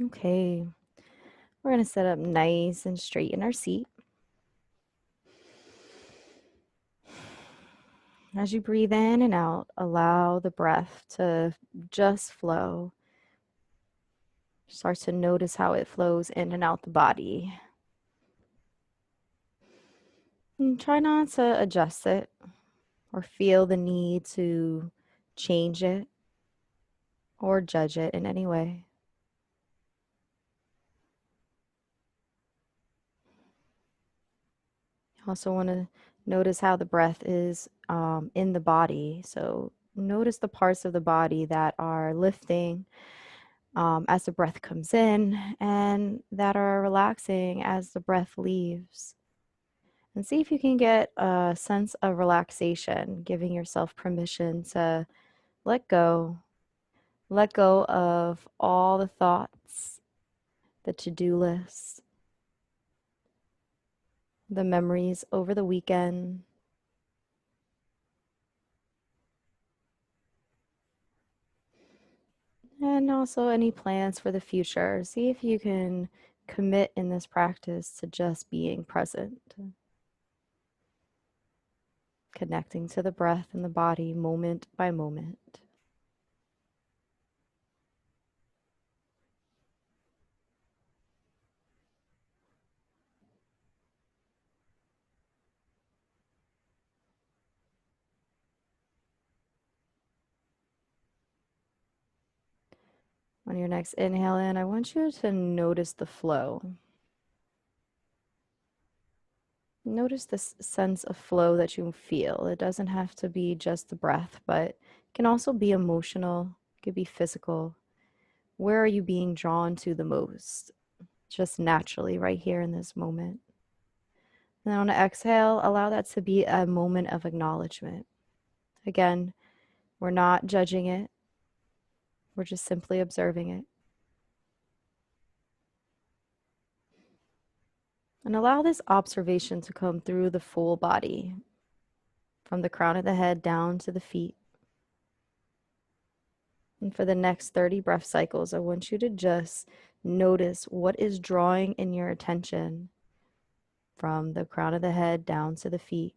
Okay, we're going to sit up nice and straight in our seat. As you breathe in and out, allow the breath to just flow. Start to notice how it flows in and out the body. And try not to adjust it or feel the need to change it or judge it in any way. You also want to notice how the breath is in the body. So notice the parts of the body that are lifting as the breath comes in and that are relaxing as the breath leaves. And see if you can get a sense of relaxation, giving yourself permission to let go. Let go of all the thoughts, the to-do lists, the memories over the weekend. And also any plans for the future. See if you can commit in this practice to just being present, connecting to the breath and the body moment by moment. On your next inhale in, I want you to notice the flow. Notice this sense of flow that you feel. It doesn't have to be just the breath, but it can also be emotional, it could be physical. Where are you being drawn to the most? Just naturally, right here in this moment. And on an exhale, allow that to be a moment of acknowledgement. Again, we're not judging it, we're just simply observing it. And allow this observation to come through the full body, from the crown of the head down to the feet. And for the next 30 breath cycles, I want you to just notice what is drawing in your attention from the crown of the head down to the feet.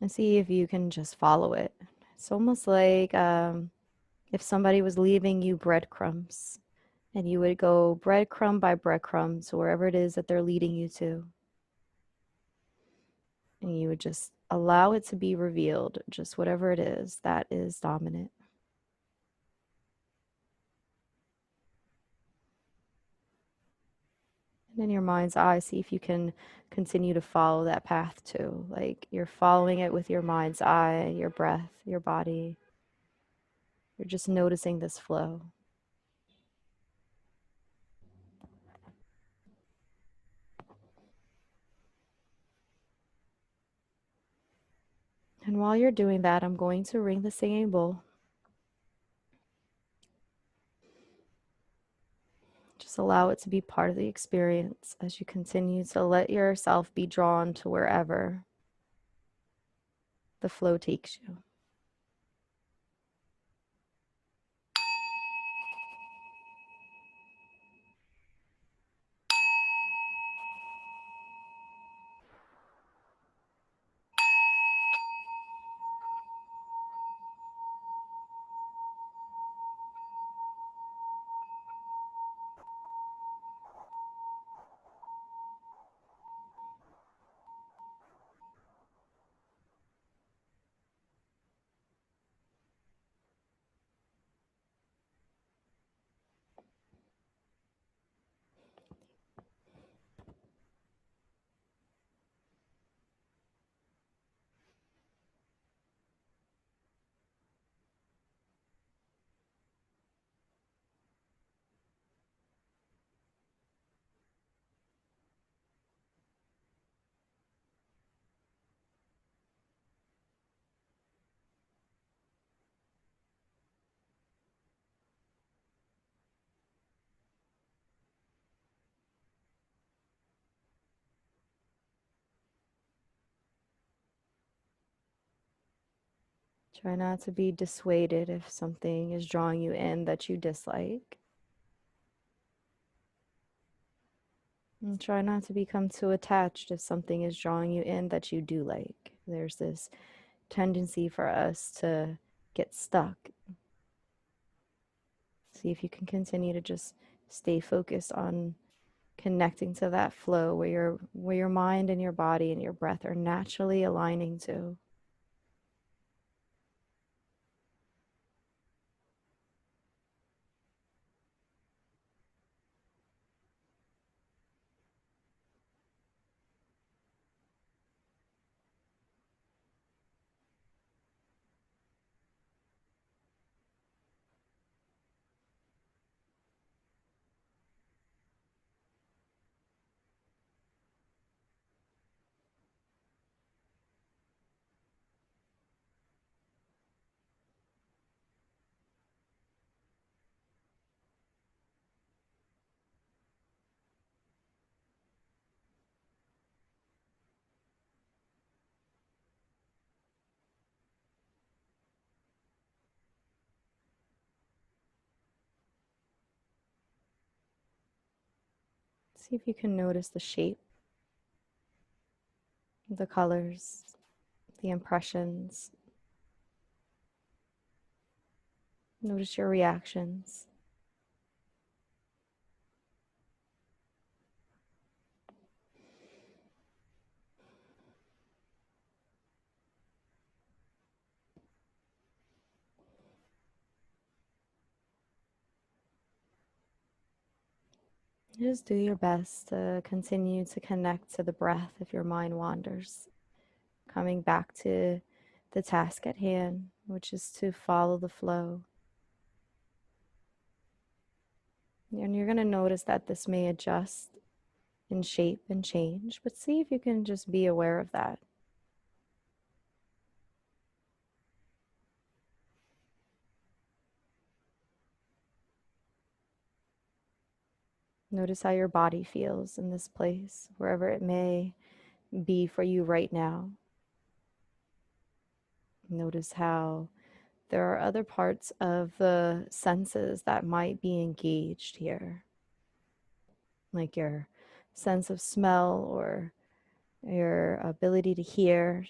And see if you can just follow it. It's almost like if somebody was leaving you breadcrumbs and you would go breadcrumb by breadcrumb to wherever it is that they're leading you to. And you would just allow it to be revealed, just whatever it is that is dominant. And in your mind's eye, see if you can continue to follow that path too. Like you're following it with your mind's eye, your breath, your body. You're just noticing this flow. And while you're doing that, I'm going to ring the singing bowl. Just allow it to be part of the experience as you continue to let yourself be drawn to wherever the flow takes you. Try not to be dissuaded if something is drawing you in that you dislike. And try not to become too attached if something is drawing you in that you do like. There's this tendency for us to get stuck. See if you can continue to just stay focused on connecting to that flow where your mind and your body and your breath are naturally aligning to. See if you can notice the shape, the colors, the impressions. Notice your reactions. Just do your best to continue to connect to the breath if your mind wanders, coming back to the task at hand, which is to follow the flow. And you're going to notice that this may adjust in shape and change, but see if you can just be aware of that. Notice how your body feels in this place, wherever it may be for you right now. Notice how there are other parts of the senses that might be engaged here, like your sense of smell or your ability to hear.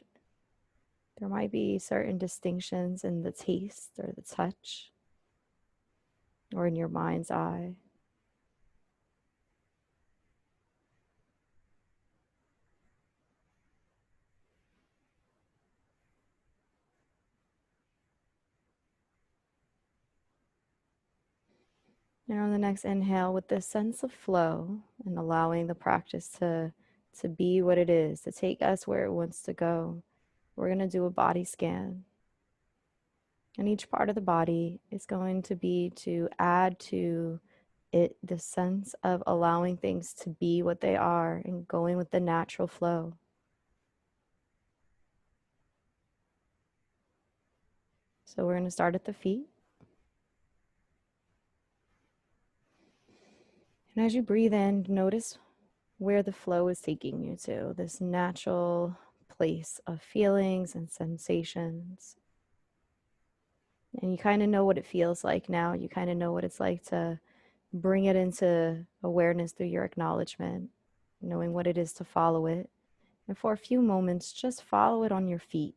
There might be certain distinctions in the taste or the touch or in your mind's eye. And on the next inhale, with this sense of flow and allowing the practice to be what it is, to take us where it wants to go, we're going to do a body scan. And each part of the body is going to be to add to it the sense of allowing things to be what they are and going with the natural flow. So we're going to start at the feet. And as you breathe in, notice where the flow is taking you to, this natural place of feelings and sensations. And you kind of know what it feels like now. You kind of know what it's like to bring it into awareness through your acknowledgement, knowing what it is to follow it. And for a few moments, just follow it on your feet.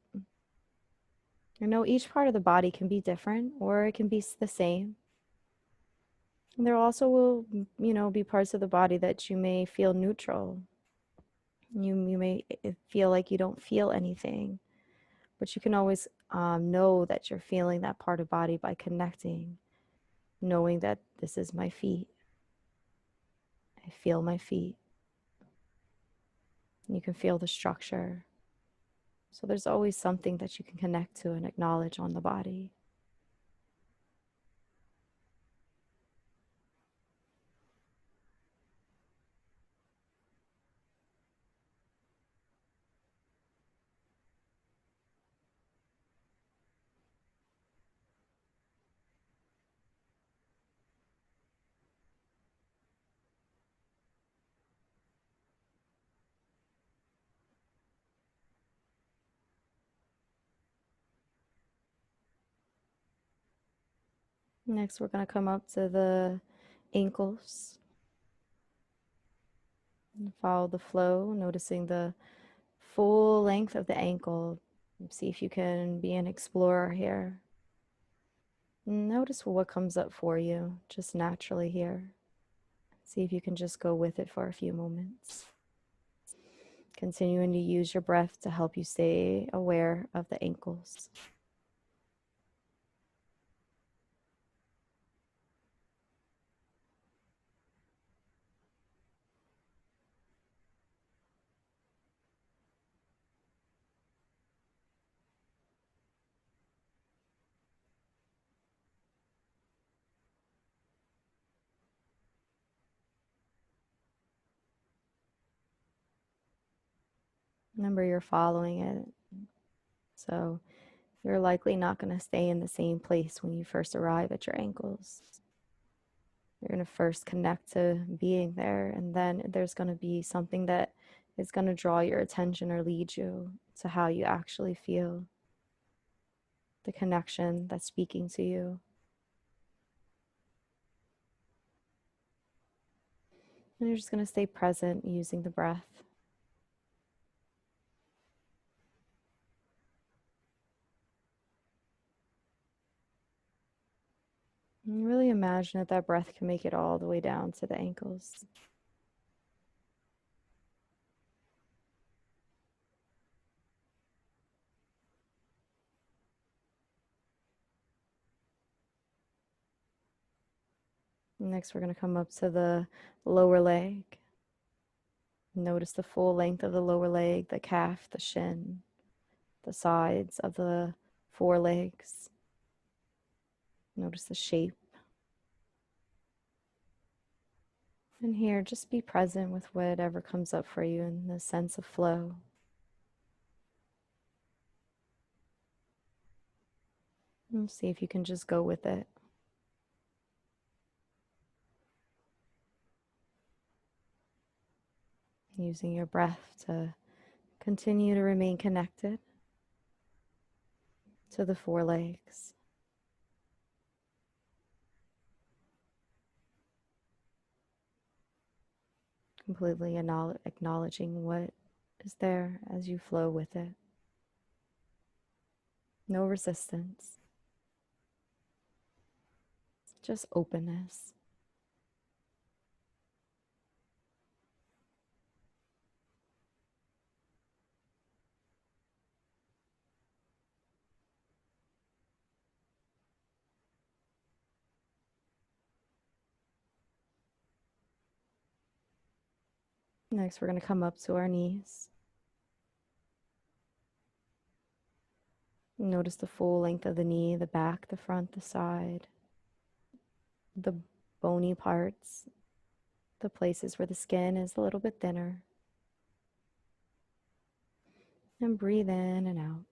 I know each part of the body can be different or it can be the same. And there also will, be parts of the body that you may feel neutral. You may feel like you don't feel anything, but you can always know that you're feeling that part of body by connecting, knowing that this is my feet. I feel my feet. You can feel the structure. So there's always something that you can connect to and acknowledge on the body. Next, we're going to come up to the ankles and follow the flow, noticing the full length of the ankle. See if you can be an explorer here. Notice what comes up for you just naturally here. See if you can just go with it for a few moments. Continuing to use your breath to help you stay aware of the ankles. Remember, you're following it. So you're likely not going to stay in the same place when you first arrive at your ankles. You're going to first connect to being there, and then there's going to be something that is going to draw your attention or lead you to how you actually feel, the connection that's speaking to you. And you're just going to stay present using the breath. And really imagine that that breath can make it all the way down to the ankles. Next, we're going to come up to the lower leg. Notice the full length of the lower leg, the calf, the shin, the sides of the forelegs. Notice the shape. And here, just be present with whatever comes up for you in the sense of flow. And see if you can just go with it. Using your breath to continue to remain connected to the forelegs. Completely acknowledging what is there as you flow with it. No resistance, just openness. Next, we're going to come up to our knees. Notice the full length of the knee, the back, the front, the side, the bony parts, the places where the skin is a little bit thinner. And breathe in and out.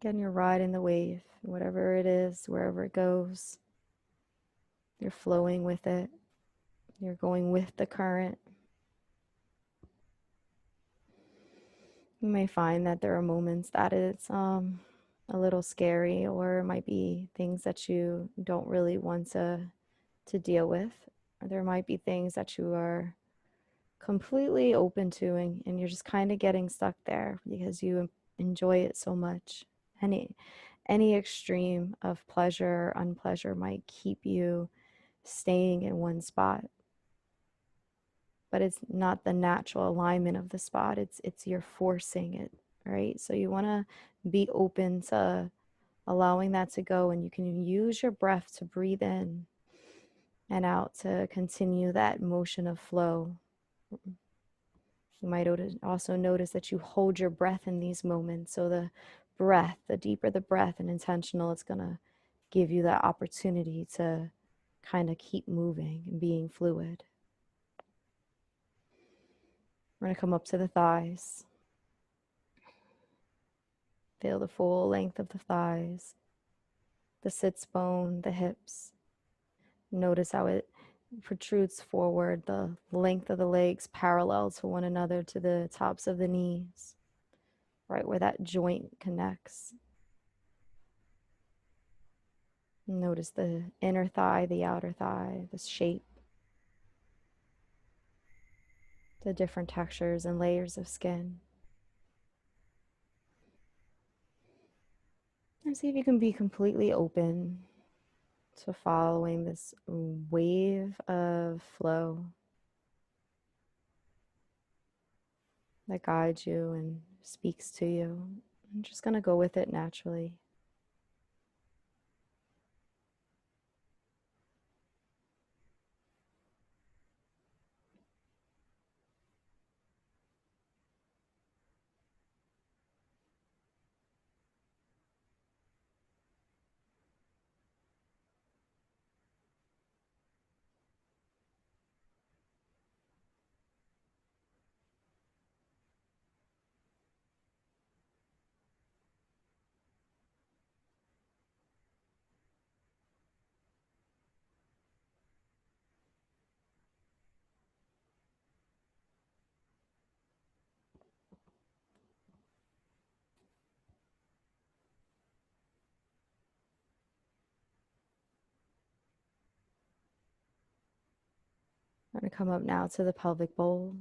Again, you're riding the wave, whatever it is, wherever it goes. You're flowing with it. You're going with the current. You may find that there are moments that it's a little scary, or it might be things that you don't really want to deal with. Or there might be things that you are completely open to, and you're just kind of getting stuck there because you enjoy it so much. Any extreme of pleasure or unpleasure might keep you staying in one spot, but it's not the natural alignment of the spot. It's you're forcing it, right? So you want to be open to allowing that to go, and you can use your breath to breathe in and out to continue that motion of flow. You might also notice that you hold your breath in these moments. So the breath, the deeper the breath and intentional, it's going to give you that opportunity to kind of keep moving and being fluid. We're going to come up to the thighs. Feel the full length of the thighs, the sits bone, the hips. Notice how it protrudes forward, the length of the legs parallel to one another to the tops of the knees, right where that joint connects. Notice the inner thigh, the outer thigh, the shape, the different textures and layers of skin. And see if you can be completely open to following this wave of flow that guides you and speaks to you. I'm just going to go with it naturally. I'm going to come up now to the pelvic bowl.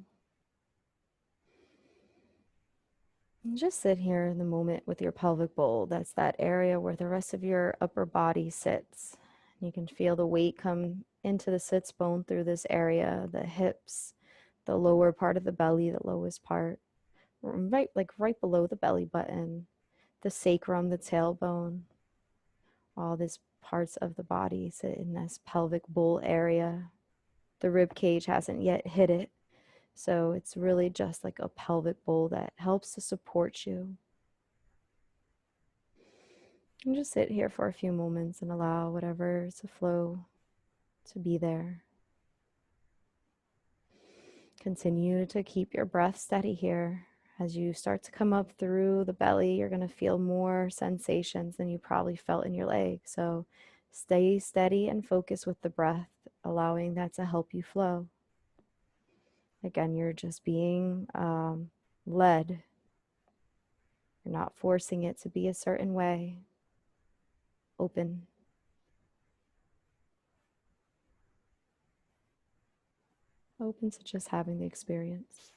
And just sit here in the moment with your pelvic bowl. That's that area where the rest of your upper body sits. You can feel the weight come into the sits bone through this area, the hips, the lower part of the belly, the lowest part, right below the belly button, the sacrum, the tailbone. All these parts of the body sit in this pelvic bowl area. The rib cage hasn't yet hit it, so it's really just like a pelvic bowl that helps to support you. And just sit here for a few moments and allow whatever to flow to be there. Continue to keep your breath steady here. As you start to come up through the belly, you're going to feel more sensations than you probably felt in your leg. So stay steady and focus with the breath, allowing that to help you flow. Again, you're just being led. You're not forcing it to be a certain way. Open. Open to just having the experience.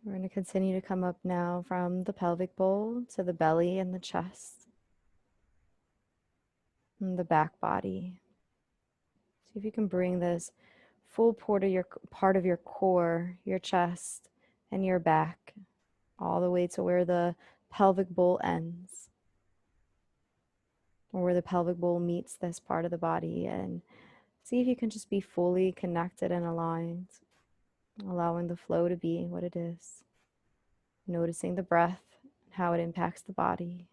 We're going to continue to come up now from the pelvic bowl to the belly and the chest and the back body. See if you can bring this full part of your core, your chest, and your back, all the way to where the pelvic bowl ends, or where the pelvic bowl meets this part of the body, and see if you can just be fully connected and aligned, allowing the flow to be what it is. Noticing the breath, how it impacts the body.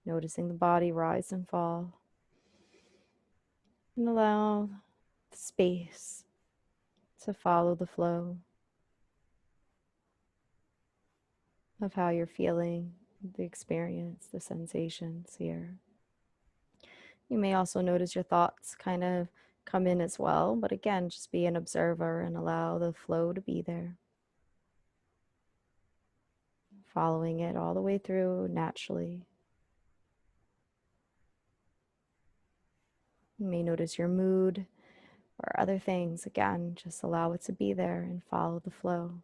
Noticing the body rise and fall. And allow the space to follow the flow of how you're feeling, the experience, the sensations here. You may also notice your thoughts kind of come in as well, but again, just be an observer and allow the flow to be there. Following it all the way through naturally. You may notice your mood or other things. Again, just allow it to be there and follow the flow.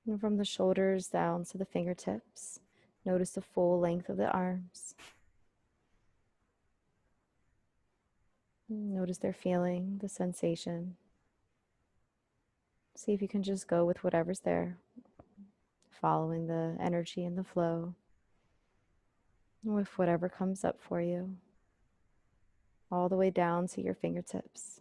And from the shoulders down to the fingertips, notice the full length of the arms. Notice their feeling, the sensation. See if you can just go with whatever's there, following the energy and the flow, with whatever comes up for you, all the way down to your fingertips.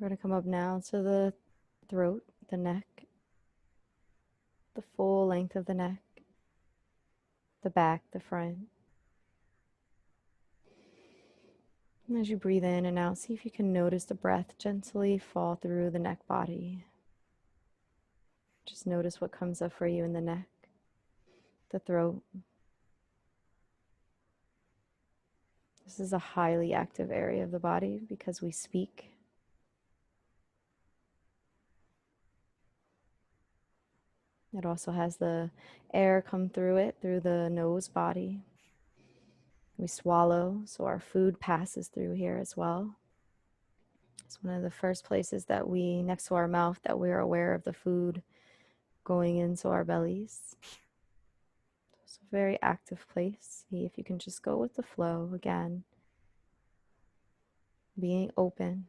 We're going to come up now to the throat, the neck, the full length of the neck, the back, the front. And as you breathe in and out, see if you can notice the breath gently fall through the neck body. Just notice what comes up for you in the neck, the throat. This is a highly active area of the body because we speak. It also has the air come through it, through the nose body. We swallow, so our food passes through here as well. It's one of the first places that we, next to our mouth, that we're aware of the food going into our bellies. It's a very active place. See if you can just go with the flow again, being open.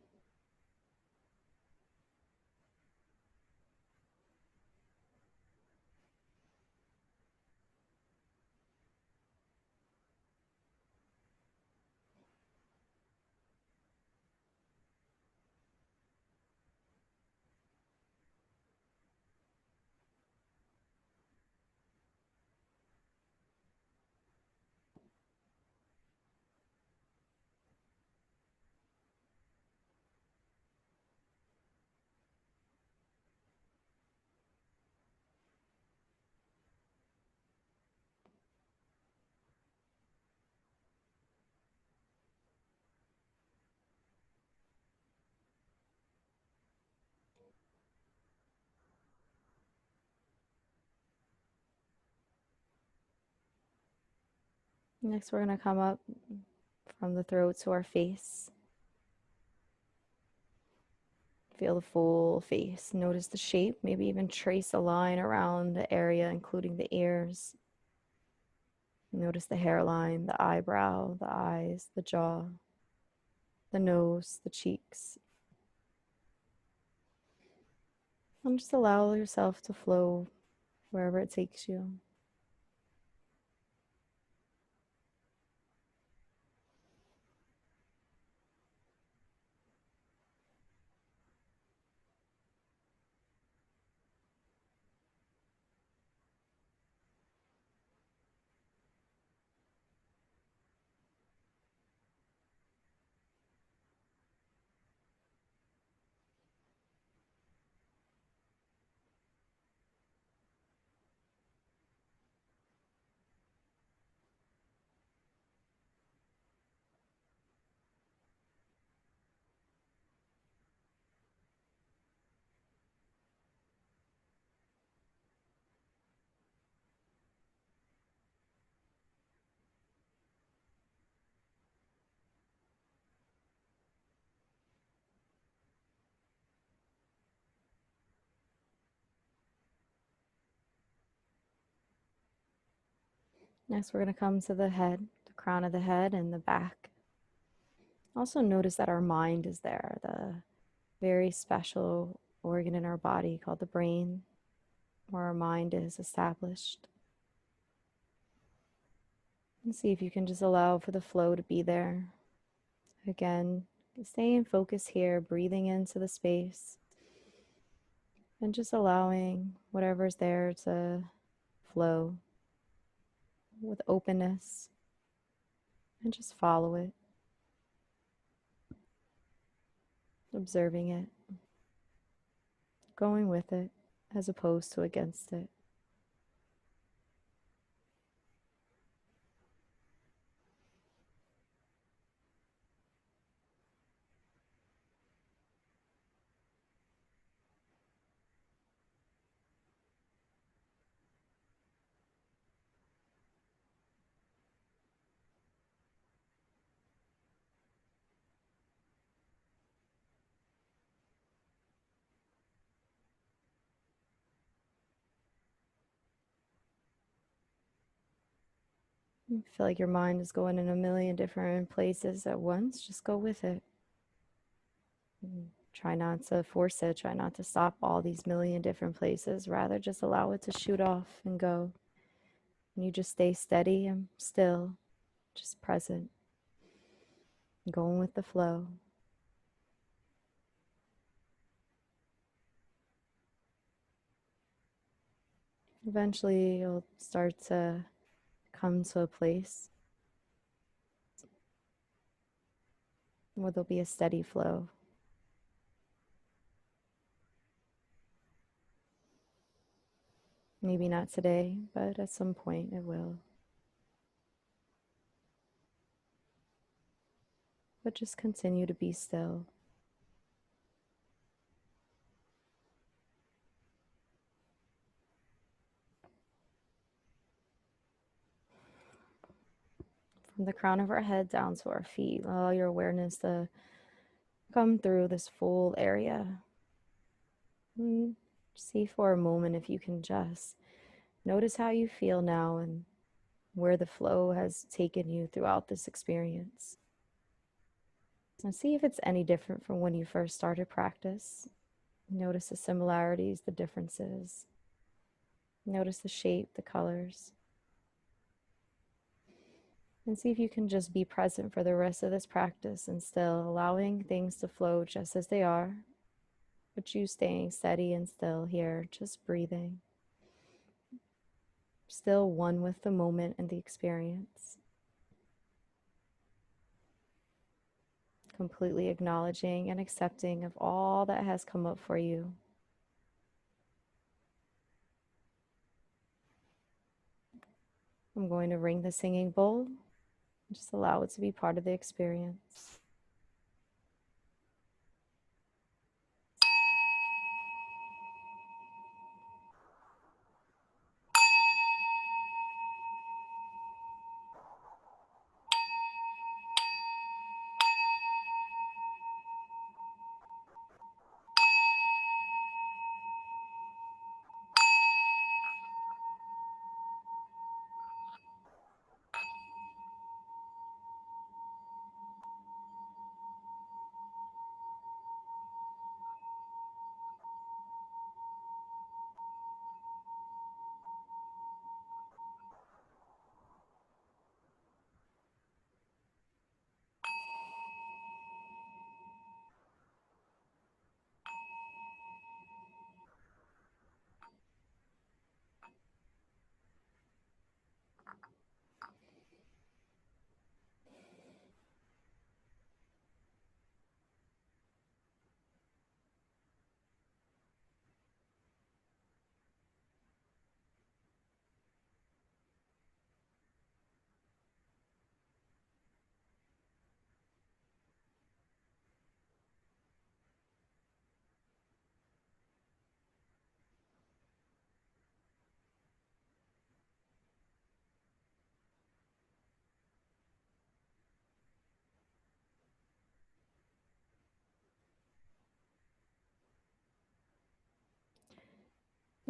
Next, we're going to come up from the throat to our face. Feel the full face. Notice the shape. Maybe even trace a line around the area, including the ears. Notice the hairline, the eyebrow, the eyes, the jaw, the nose, the cheeks. And just allow yourself to flow wherever it takes you. Next, we're going to come to the head, the crown of the head and the back. Also notice that our mind is there, the very special organ in our body called the brain, where our mind is established. And see if you can just allow for the flow to be there. Again, stay in focus here, breathing into the space and just allowing whatever's there to flow with openness and just follow it, observing it, going with it as opposed to against it. You feel like your mind is going in a million different places at once, just go with it. Try not to force it, try not to stop all these million different places, rather just allow it to shoot off and go. And you just stay steady and still, just present, going with the flow. Eventually, you'll start to come to a place where there'll be a steady flow. Maybe not today, but at some point it will. But just continue to be still. From the crown of our head down to our feet, allow your awareness to come through this full area. And see for a moment if you can just notice how you feel now and where the flow has taken you throughout this experience. And see if it's any different from when you first started practice. Notice the similarities, the differences. Notice the shape, the colors. And see if you can just be present for the rest of this practice and still allowing things to flow just as they are, but you staying steady and still here, just breathing. Still one with the moment and the experience. Completely acknowledging and accepting of all that has come up for you. I'm going to ring the singing bowl. Just allow it to be part of the experience.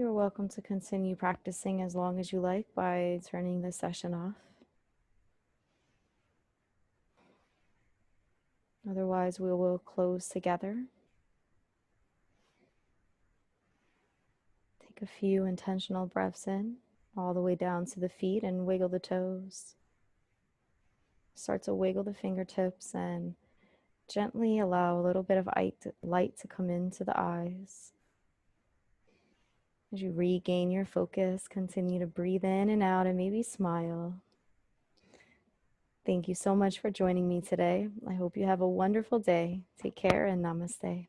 You're welcome to continue practicing as long as you like by turning the session off. Otherwise, we will close together. Take a few intentional breaths in, all the way down to the feet, and wiggle the toes. Start to wiggle the fingertips and gently allow a little bit of light to come into the eyes. As you regain your focus, continue to breathe in and out and maybe smile. Thank you so much for joining me today. I hope you have a wonderful day. Take care and namaste.